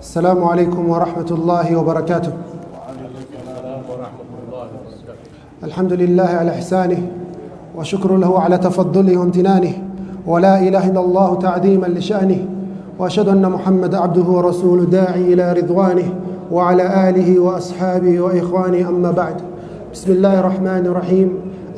السلام عليكم ورحمة الله وبركاته. الحمد لله على إحسانه وشكر له على تفضله وامتنانه، ولا إله إلا الله تعظيما لشأنه، وأشهد أن محمد عبده ورسوله داعي إلى رضوانه وعلى آله وأصحابه وإخوانه، أما بعد. بسم الله الرحمن الرحيم.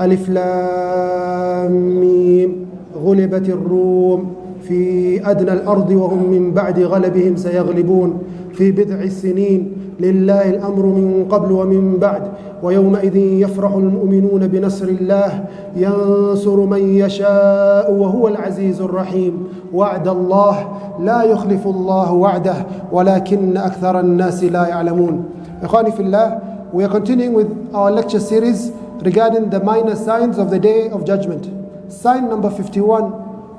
ألف لام ميم. غلبت الروم في أدنى الأرض وهم من بعد غلبهم سيغلبون في بضع سنين، لله الأمر من قبل ومن بعد، ويومئذ يفرح المؤمنون بنصر الله ينصر من يشاء وهو العزيز الرحيم. وعد الله لا يخلف الله وعده ولكن أكثر الناس لا يعلمون. إخواني في الله, we are continuing with our lecture series regarding the minor signs of the Day of Judgment. Sign number 51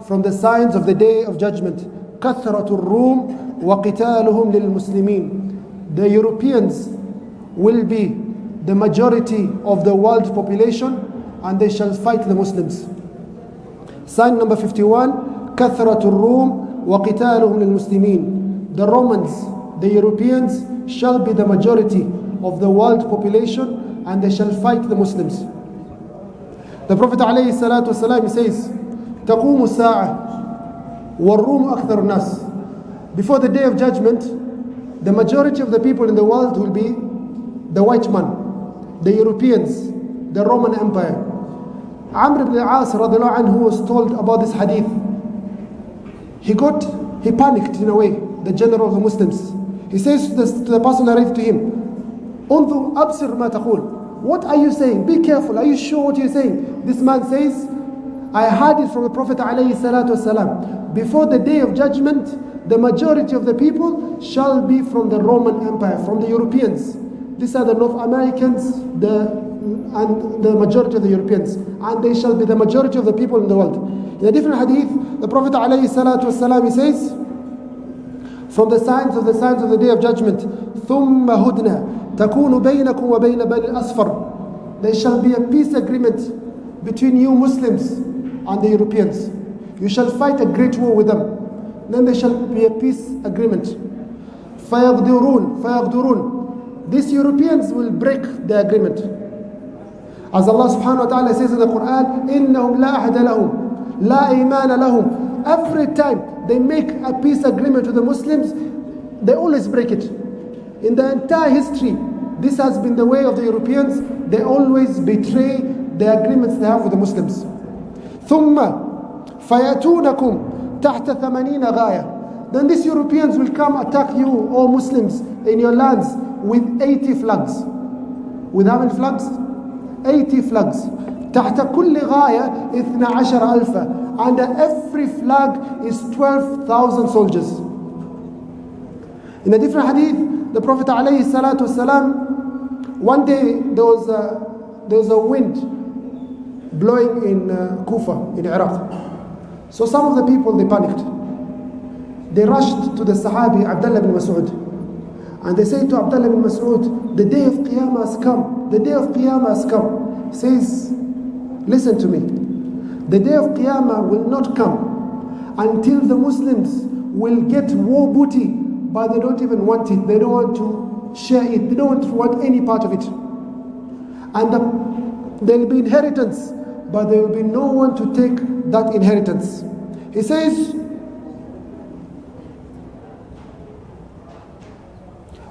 from the signs of the Day of Judgment: كثرة الروم وقتالهم للمسلمين. The Europeans will be the majority of the world population and they shall fight the Muslims. Sign number 51: كثرة الروم وقتالهم للمسلمين. The Romans, the Europeans, shall be the majority of the world population and they shall fight the Muslims. The Prophet عليه الصلاة والسلام says, تقوم الساعة والروم أكثر الناس. Before the Day of Judgment, the majority of the people in the world will be the white man, the Europeans, the Roman Empire. Amr ibn al-As radiallahu anhu was told about this hadith. He panicked in a way, the general of the Muslims. He says to the person narrated to him, انظر أبصر ما تقول. What are you saying? Be careful. Are you sure what you're saying? This man says, I heard it from the Prophet alayhi salatu wasalam. Before the Day of Judgment, the majority of the people shall be from the Roman Empire, from the Europeans. These are the North Americans and the majority of the Europeans. And they shall be the majority of the people in the world. In a different hadith, the Prophet alayhi salatu wasalam, he says, from the signs of the Day of Judgment, ثُمَّ هُدْنَا تَكُونُ بَيْنَكُمْ وَبَيْنَ بَنِي الْأَصْفَرِ. There shall be a peace agreement between you Muslims and the Europeans. You shall fight a great war with them. Then there shall be a peace agreement. فَيَغْدُرُونَ. These Europeans will break the agreement. As Allah subhanahu wa ta'ala says in the Quran, إِنَّهُمْ لَا أَحْدَ لَهُمْ لَا إِيمَانَ لَهُمْ. Every time they make a peace agreement with the Muslims, they always break it. In the entire history, this has been the way of the Europeans. They always betray the agreements they have with the Muslims. ثُمَّ فَيَأْتُونَكُمْ تَحْتَ 80 غَايَةٍ. Then these Europeans will come attack you, all Muslims, in your lands with 80 flags. With how many flags? 80 flags. تحت كل غاية 12,000. Under every flag is 12,000 soldiers. In a different hadith, the Prophet alayhi salatu wasalam, one day there was a wind blowing in Kufa, in Iraq. So some of the people, they panicked. They rushed to the Sahabi Abdullah bin Mas'ud. And they say to Abdullah bin Mas'ud, the day of Qiyamah has come. The day of Qiyamah has come. He says, listen to me. The day of Qiyamah will not come until the Muslims will get war booty, but they don't even want it. They don't want to share it. They don't want any part of it. And there will be inheritance, but there will be no one to take that inheritance. He says,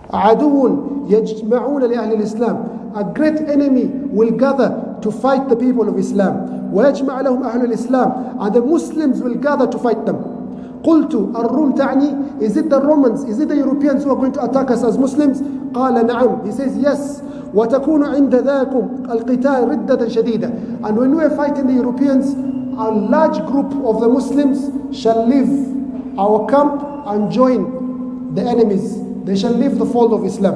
عَدُوٌ يَجْمَعُونَ لِأَهْلِ الْإِسْلام. A great enemy will gather to fight the people of Islam. وَيَجْمَعَ لَهُمْ أَهْلُ الْإِسلام. And the Muslims will gather to fight them. قُلْتُ الروم تعني, is it the Romans, is it the Europeans who are going to attack us as Muslims? قال نعم. He says yes. وَتَكُونُ عِنْدَ ذَاكُمْ الْقِتَالِ رِدَّةً شَدِيدًا. And when we are fighting the Europeans, a large group of the Muslims shall leave our camp and join the enemies. They shall leave the fold of Islam.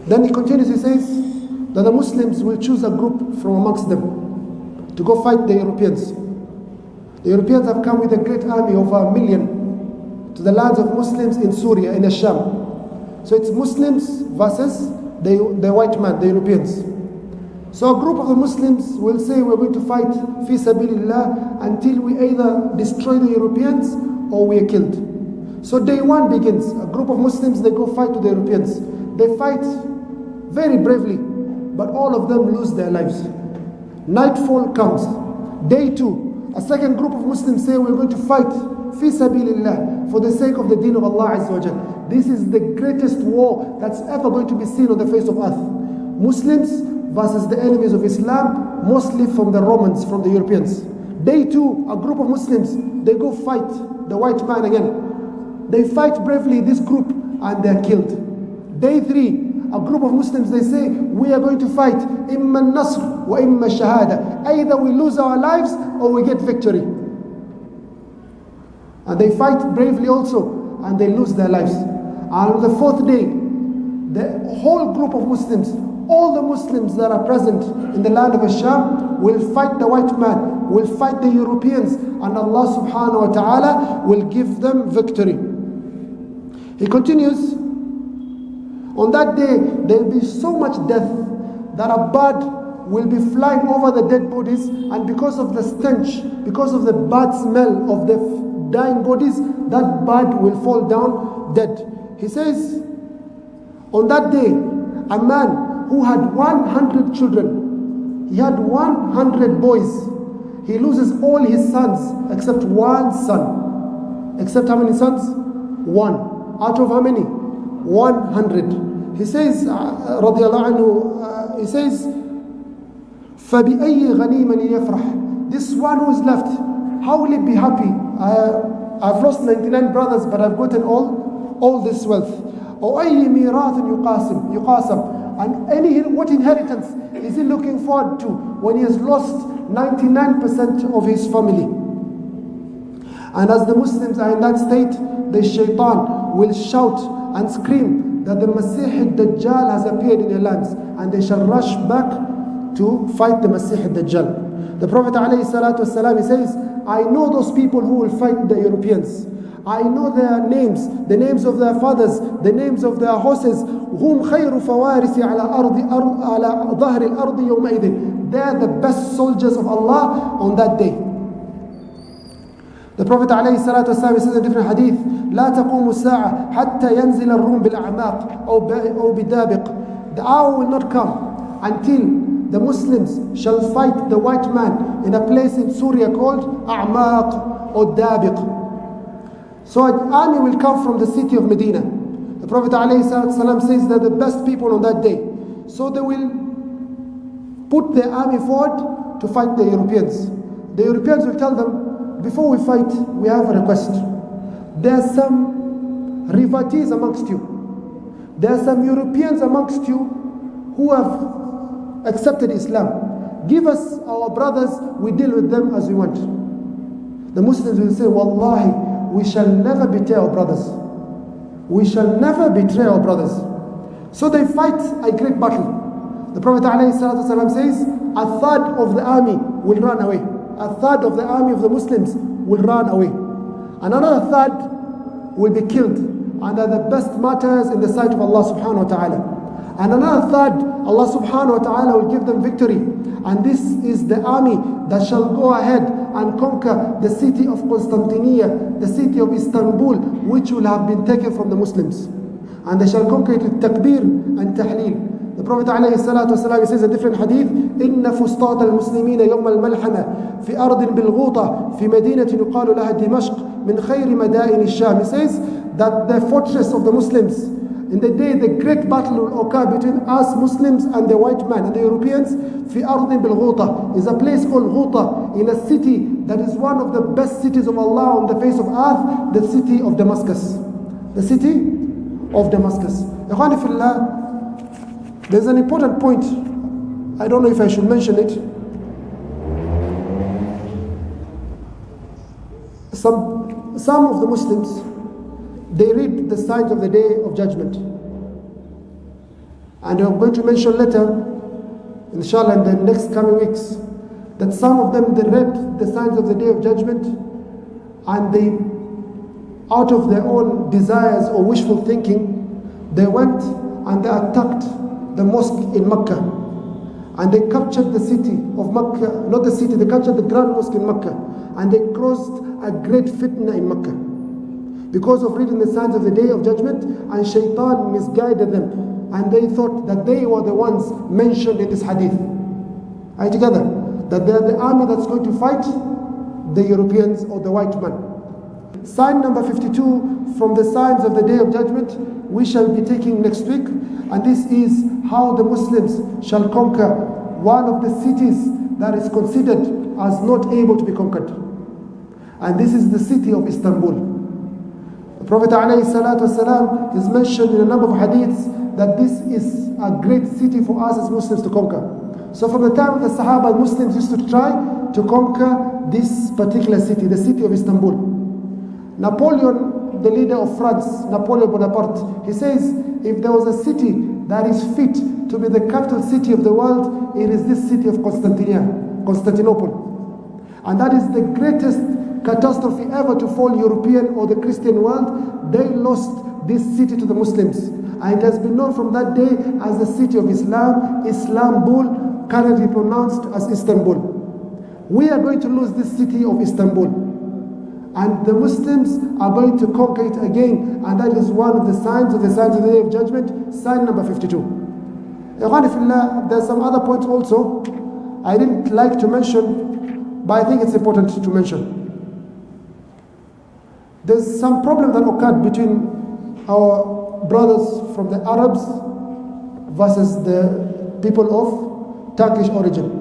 Then he continues, he says that the Muslims will choose a group from amongst them to go fight the Europeans. The Europeans have come with a great army of 1 million to the lands of Muslims in Syria, in Asham. So it's Muslims versus the white man, the Europeans. So a group of the Muslims will say, we're going to fight fi sabilillah until we either destroy the Europeans or we are killed. So day one begins. A group of Muslims, they go fight to the Europeans. They fight very bravely, but all of them lose their lives. Nightfall comes. Day two, a second group of Muslims say, we're going to fight fi sabilillah, for the sake of the deen of Allah Azza wa Jal. This is the greatest war that's ever going to be seen on the face of earth. Muslims versus the enemies of Islam, mostly from the Romans, from the Europeans. Day two, a group of Muslims, they go fight the white man again. They fight bravely, this group, and they're killed. Day three, a group of Muslims, they say, we are going to fight imma nasr wa imma shahada. Either we lose our lives or we get victory. And they fight bravely also, and they lose their lives. And on the fourth day, the whole group of Muslims, all the Muslims that are present in the land of Asham will fight the white man, will fight the Europeans, and Allah subhanahu wa ta'ala will give them victory. He continues, on that day there will be so much death that a bird will be flying over the dead bodies, and because of the stench, because of the bad smell of the dying bodies, that bird will fall down dead. He says, on that day, a man who had 100 children, he had 100 boys, he loses all his sons except one son. Except how many sons? One. Out of how many? 100. He says, radiallahu anhu, he says, فَبِأَيِّ غَنِيمًا يَفْرَحْ. This one who is left, how will he be happy? I've lost 99 brothers, but I've gotten all this wealth. أَوْ أَيِّ مِيرَاثٍ يُقَاسَمْ. And what inheritance is he looking forward to when he has lost 99% of his family? And as the Muslims are in that state, the shaitan will shout and scream that the Masih al-Dajjal has appeared in their lands, and they shall rush back to fight the Masih al-Dajjal. The Prophet ﷺ, he says, I know those people who will fight the Europeans. I know their names, the names of their fathers, the names of their horses. Hum khayru fawarisi ala dhahri al-ardi yawma'idin. They are the best soldiers of Allah on that day. The Prophet ﷺ says in a different hadith, لا تقوم الساعة حتى ينزل الروم بالأعماق أو بدابق. The hour will not come until the Muslims shall fight the white man in a place in Syria called A'maq or Dabiq. So an army will come from the city of Medina. The Prophet ﷺ says that the best people on that day. So they will put their army forward to fight the Europeans. The Europeans will tell them, before we fight, we have a request. There are some refugees amongst you. There are some Europeans amongst you who have accepted Islam. Give us our brothers, we deal with them as we want. The Muslims will say, Wallahi, we shall never betray our brothers. We shall never betray our brothers. So they fight a great battle. The Prophet ﷺ says, a third of the army will run away. A third of the army of the Muslims will run away. Another third will be killed, and are the best martyrs in the sight of Allah subhanahu wa ta'ala. And another third, Allah subhanahu wa ta'ala will give them victory. And this is the army that shall go ahead and conquer the city of Constantinople, the city of Istanbul, which will have been taken from the Muslims. And they shall conquer it with takbir and tahleel. The Prophet ﷺ says a different hadith, إِنَّ فُسْطَاطَ الْمُسْلِمِينَ يَوْمَ الْمَلْحَمَةِ فِي أَرْضٍ بِالْغُوطَةِ فِي مَدِينَةٍ يُقَالُ لَهَا دِمَشْقٍ مِنْ خَيْرِ مَدَائِنِ الشَّامِ. He says that the fortress of the Muslims, in the day the great battle will occur between us Muslims and the white man and the Europeans, في أرض بالغوطة, is a place called Ghuta, in a city that is one of the best cities of Allah on the face of earth, the city of Damascus. The city of Damascus. Ikhwani fillah, there's an important point. I don't know if I should mention it. Some of the Muslims, they read the signs of the Day of Judgment. And I'm going to mention later, inshallah, in the next coming weeks, that some of them, they read the signs of the Day of Judgment, and they, out of their own desires or wishful thinking, they went and they attacked the mosque in Mecca. And they captured the city of Mecca, not the city, they captured the Grand Mosque in Mecca. And they caused a great fitna in Mecca. because of reading the signs of the Day of Judgment, and Shaitan misguided them, and they thought that they were the ones mentioned in this hadith. Are you together? That they are the army that's going to fight the Europeans or the white man. Sign number 52 from the signs of the Day of Judgment we shall be taking next week, and this is how the Muslims shall conquer one of the cities that is considered as not able to be conquered. And this is the city of Istanbul. The Prophet ﷺ is mentioned in a number of hadiths that this is a great city for us as Muslims to conquer. So from the time of the Sahaba, Muslims used to try to conquer this particular city, the city of Istanbul. Napoleon, the leader of France, Napoleon Bonaparte, he says, if there was a city that is fit to be the capital city of the world, it is this city of Constantinople. And that is the greatest catastrophe ever to fall European or the Christian world. They lost this city to the Muslims, and it has been known from that day as the city of Islam, Istanbul, currently pronounced as Istanbul. We are going to lose this city of Istanbul, and the Muslims are going to conquer it again, and that is one of the signs of the Day of Judgment, sign number 52. There's some other points also I didn't like to mention, but I think it's important to mention. There's some problem that occurred between our brothers from the Arabs versus the people of Turkish origin.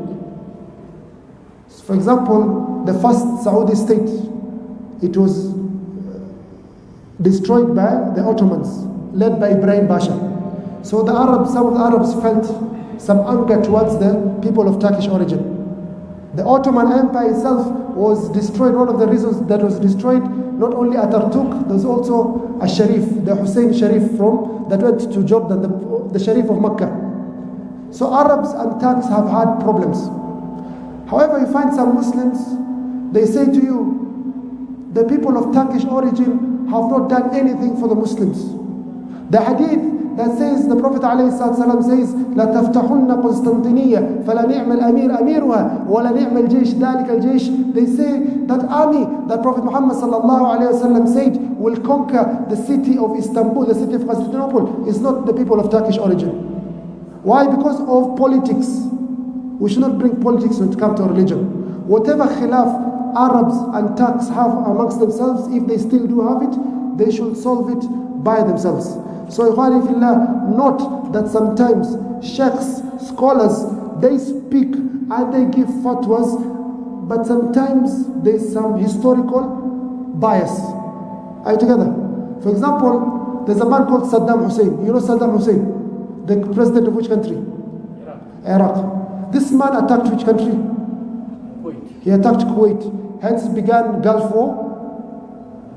For example, the first Saudi state, it was destroyed by the Ottomans, led by Ibrahim Pasha. So some of the Arabs felt some anger towards the people of Turkish origin. The Ottoman Empire itself was destroyed. One of the reasons that was destroyed, not only Atatürk, there was also a Sharif, the Hussein Sharif that went to Jordan, the Sharif of Mecca. So Arabs and Turks have had problems. However, you find some Muslims, they say to you, the people of Turkish origin have not done anything for the Muslims. The hadith that says, the Prophet ﷺ says, لَتَفْتَحُنَّ قُسْطَنْطِنِيَّةً فَلَنِعْمَ الْأَمِيرُ أَمِيرُهَا وَلَنِعْمَ الْجَيْشِ ذَلِكَ الْجَيْشِ. They say that army that Prophet Muhammad ﷺ said will conquer the city of Istanbul, the city of Constantinople, is not the people of Turkish origin. Why? Because of politics. We should not bring politics when it comes to religion. Whatever khilaf Arabs and Turks have amongst themselves, if they still do have it, they should solve it by themselves. So, note that sometimes sheikhs, scholars, they speak and they give fatwas, but sometimes there's some historical bias. Are you together? For example, there's a man called Saddam Hussein. You know Saddam Hussein, the president of which country? Iraq. This man attacked which country? Kuwait. He attacked Kuwait. Hence began Gulf War.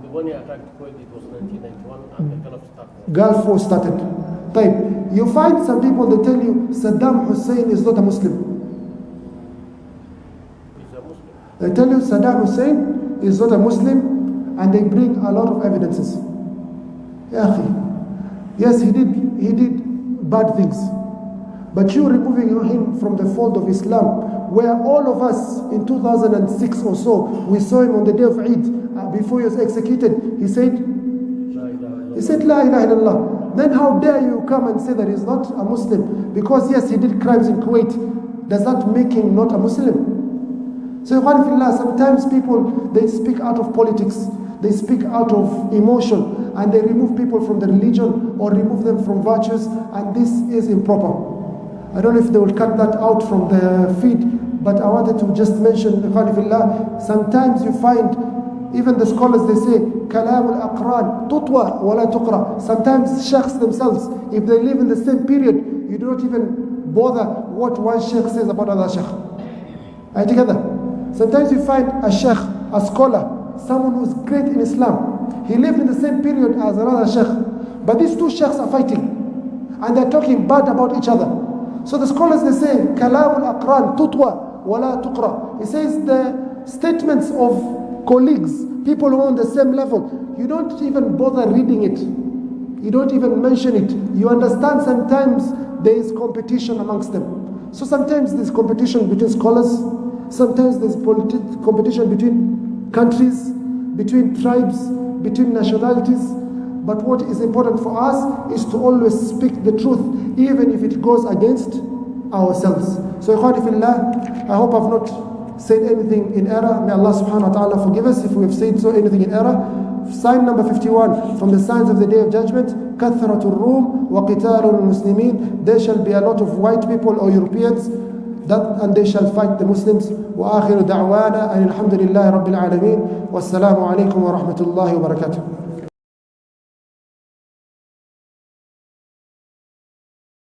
The one he attacked Kuwait, it was 1991, and the Gulf started. Gulf War started. Type. You find some people, they tell you Saddam Hussein is not a Muslim. He's a Muslim. They tell you Saddam Hussein is not a Muslim, and they bring a lot of evidences. Yes, he did bad things. But you removing him from the fold of Islam, where all of us in 2006 or so, we saw him on the day of Eid, before he was executed, he said, La ilaha illallah. Then how dare you come and say that he's not a Muslim? Because yes, he did crimes in Kuwait. Does that make him not a Muslim? So sometimes people, they speak out of politics, they speak out of emotion, and they remove people from the religion or remove them from virtues, and this is improper. I don't know if they will cut that out from the feed, but I wanted to just mention, sometimes you find, even the scholars, they say, كلام الأقران تطوى ولا تقرأ. Sometimes sheikhs themselves, if they live in the same period, you do not even bother what one sheikh says about another sheikh. Are you together? Sometimes you find a sheikh, a scholar, someone who is great in Islam. He lived in the same period as another sheikh. But these two sheikhs are fighting, and they're talking bad about each other. So the scholars, they say, كلام الأقران تطوى ولا تقرأ. He says the statements of colleagues, people who are on the same level, you don't even bother reading it. You don't even mention it. You understand sometimes there is competition amongst them. So sometimes there's competition between scholars, sometimes there's competition between countries, between tribes, between nationalities. But what is important for us is to always speak the truth, even if it goes against ourselves. So, Ikhwani fillah, I hope I've not said anything in error. May Allah subhanahu wa ta'ala forgive us if we have said anything in error. Sign number 51 from the signs of the Day of Judgment: كثرة الروم وقتال المسلمين. There shall be a lot of white people or Europeans and they shall fight the Muslims. وآخر دعوانا أن الحمد لله رب العالمين والسلام عليكم ورحمة الله وبركاته.